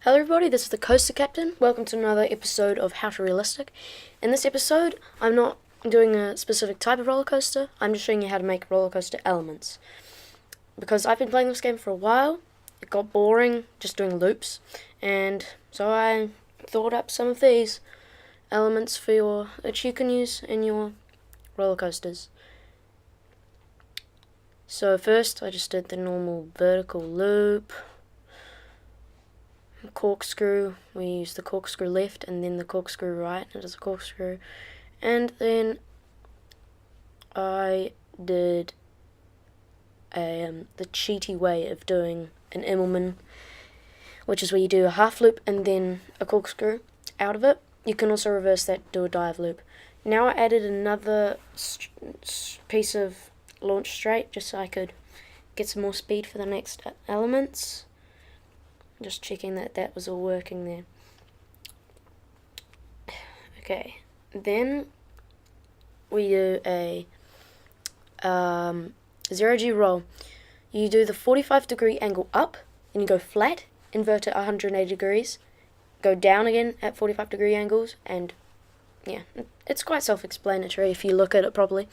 Hello everybody, this is the Coaster Captain. Welcome to another episode of How to Realistic. In this episode, I'm not doing a specific type of roller coaster, I'm just showing you how to make roller coaster elements. Because I've been playing this game for a while, it got boring just doing loops, and so I thought up some of these elements that you can use in your roller coasters. So first, I just did the normal vertical loop. Corkscrew, we use the corkscrew left and then the corkscrew right, it is a corkscrew. And then I did the cheaty way of doing an Immelman, which is where you do a half loop and then a corkscrew out of it. You can also reverse that, do a dive loop. Now I added another piece of launch straight just so I could get some more speed for the next elements. Just checking that was all working there. Okay, then we do a 0G roll. You do the 45-degree angle up, and you go flat, invert it 180 degrees, go down again at 45-degree angles, and yeah, it's quite self-explanatory if you look at it properly.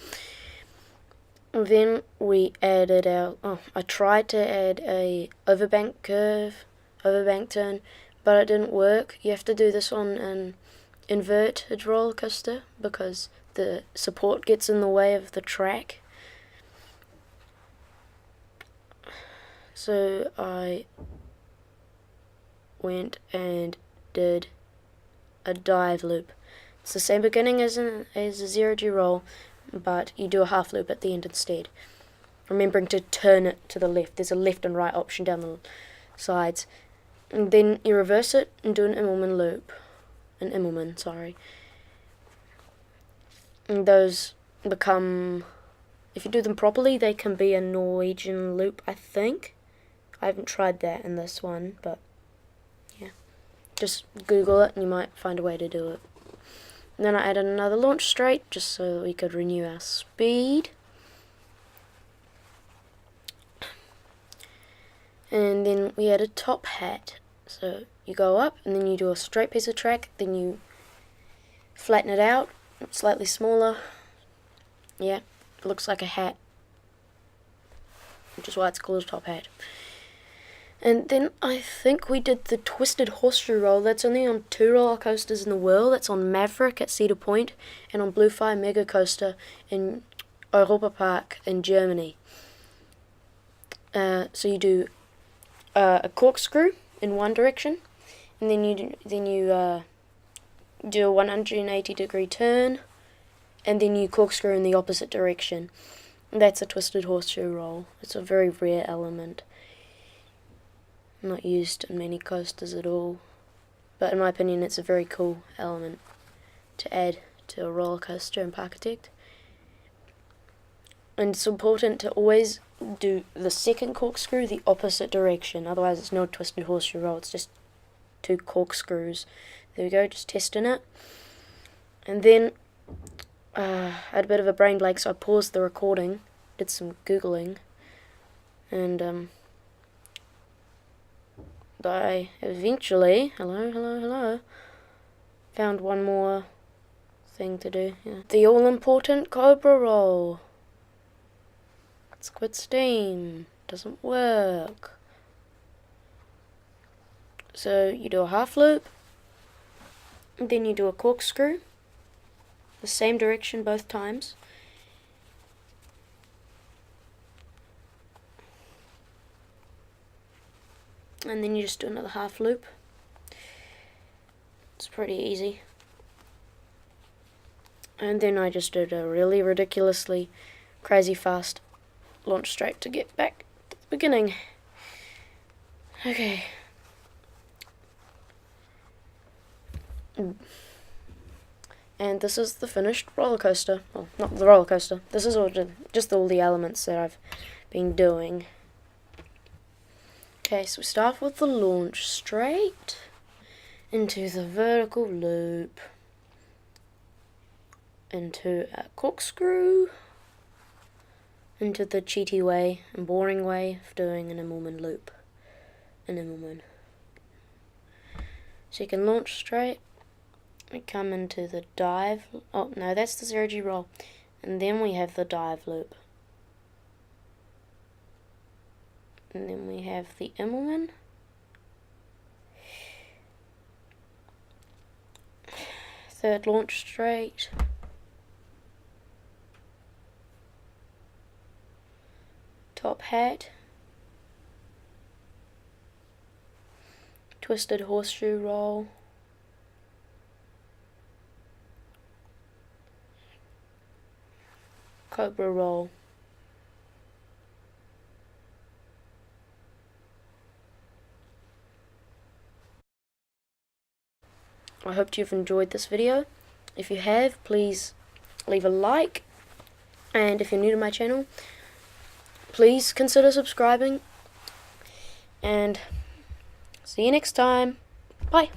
And then we added I tried to add a overbank turn, but it didn't work. You have to do this on an inverted roller coaster because the support gets in the way of the track. So I went and did a dive loop. It's the same beginning as a 0G roll, but you do a half loop at the end instead. Remembering to turn it to the left. There's a left and right option down the sides. And then you reverse it and do an Immelman loop. And those become, if you do them properly, they can be a Norwegian loop, I think. I haven't tried that in this one, but yeah. Just Google it and you might find a way to do it. And then I added another launch straight just so that we could renew our speed. And then we add a top hat. So you go up and then you do a straight piece of track, then you flatten it out, slightly smaller. Yeah, it looks like a hat, which is why it's called a top hat. And then I think we did the twisted horseshoe roll. That's only on 2 roller coasters in the world. That's on Maverick at Cedar Point and on Blue Fire Mega Coaster in Europa Park in Germany. So you do a corkscrew in one direction, and then you do a 180-degree turn, and then you corkscrew in the opposite direction. And that's a twisted horseshoe roll. It's a very rare element, not used in many coasters at all, but in my opinion it's a very cool element to add to a roller coaster in Parkitect. And it's important to always do the second corkscrew the opposite direction, otherwise it's no twisted horseshoe roll, it's just 2 corkscrews. There we go, just testing it. And then I had a bit of a brain blank, so I paused the recording, did some Googling, and I eventually, hello, found one more thing to do. Yeah. The all-important cobra roll. Let's quit steam. Doesn't work. So you do a half loop, and then you do a corkscrew, the same direction both times. And then you just do another half loop. It's pretty easy. And then I just did a really ridiculously crazy fast launch straight to get back to the beginning. Okay. And this is the finished roller coaster. Well, not the roller coaster. This is just all the elements that I've been doing. Okay, so we start with the launch straight into the vertical loop, into a corkscrew, into the cheaty way and boring way of doing an Immelman loop. An Immelman. So you can launch straight. We come into the dive. Oh no, that's the 0G roll. And then we have the dive loop. And then we have the Immelman. Third launch straight. Top hat. Twisted horseshoe roll. Cobra roll. I hope you've enjoyed this video. If you have, please leave a like, and if you're new to my channel, please consider subscribing, and see you next time. Bye.